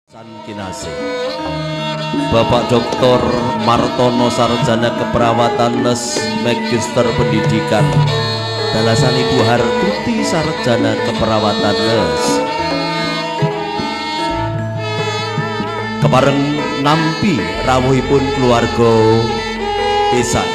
Kinasih Bapak Dr. Martono Sarjana Keperawatan Les Magister Pendidikan Dalasan Ibu Hartuti Sarjana Keperawatan Les kepareng nampi rawuhipun keluarga Isan.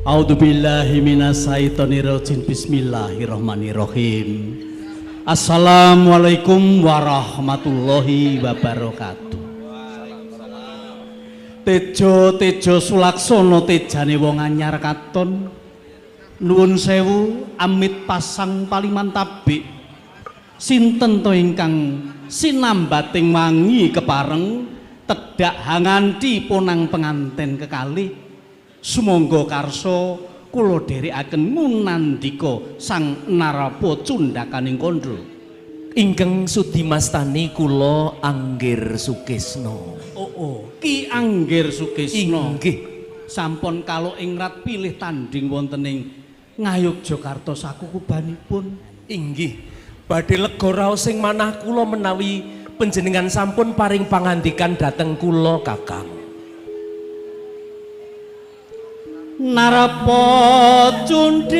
A'udzubillahi minasyaitonirrajim. Bismillahirrahmanirrahim. Assalamualaikum warahmatullahi wabarakatuh. Tejo sulaksana tejane wong anyar katon. Nuwun sewu amit pasang paliman tabik. Sinten to ingkang sinambating wangi kepareng tedak hanganti ponang penganten kekalih. Sumangga karsa kula dherekaken ngunandika Sang Narapa Cundakaning Kandha. Ingkang sudi mastani kula Anggir Sukisna. Ki Anggir Sukisna. Inggih. Sampun kaluk ingrat pilih tanding wonten ing Ngayogyakarta sakukubanipun. Inggih. Badhe lega raos sing manah kula menawi panjenengan sampun paring pangandikan dhateng kula Kakang. Narapa Cundakaning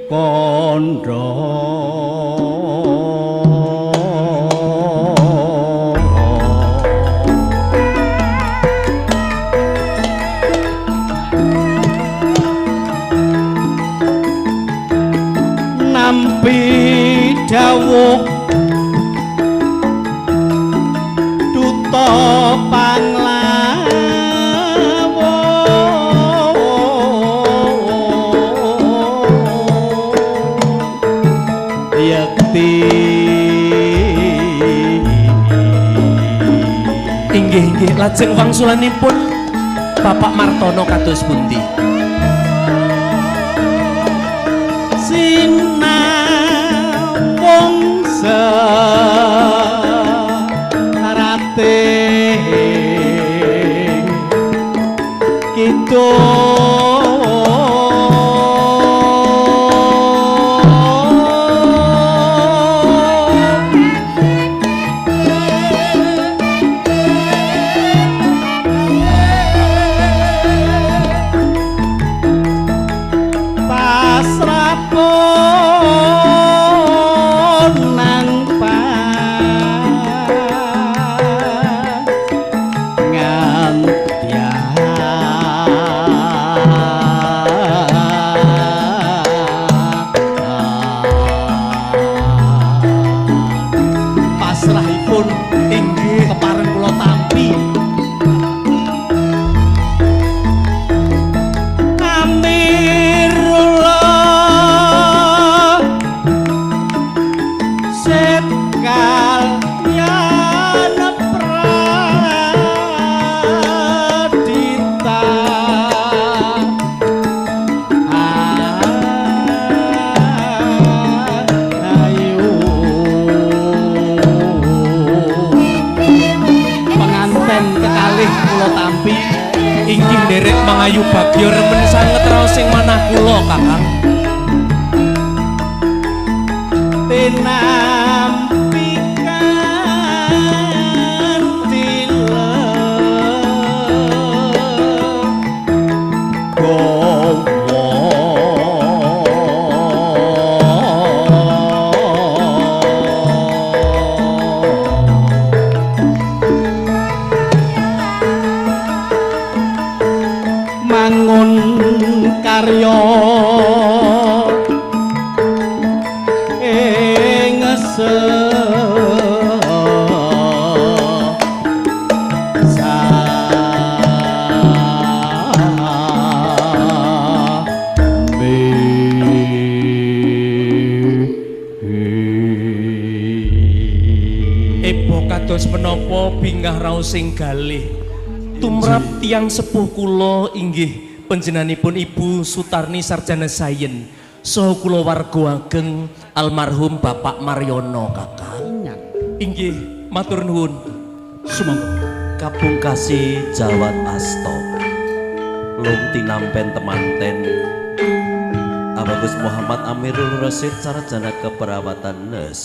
Kandha. Nampi dawuh duta Inggih, lajeng wangsulanipun Bapak Martono kados pundi? Sinawung sarating kidul. Mangayu bagya remen sanget raos sing manah kula Kakang. Tinampi kanthi karya ing Ebo kados menapa bingah raos sing galih tumrap tiyang sepuh kula inggih panjenenganipun Ibu Sutarni Sarjana Sayen saha kulawarga ageng almarhum Bapak Maryono kakang. Inggih, matur nuwun. Sumangga. Kapungkasi jawat asto lung tinampen temanten Abagus Muhammad Amirul Rasyid Sarjana Keperawatan Nes.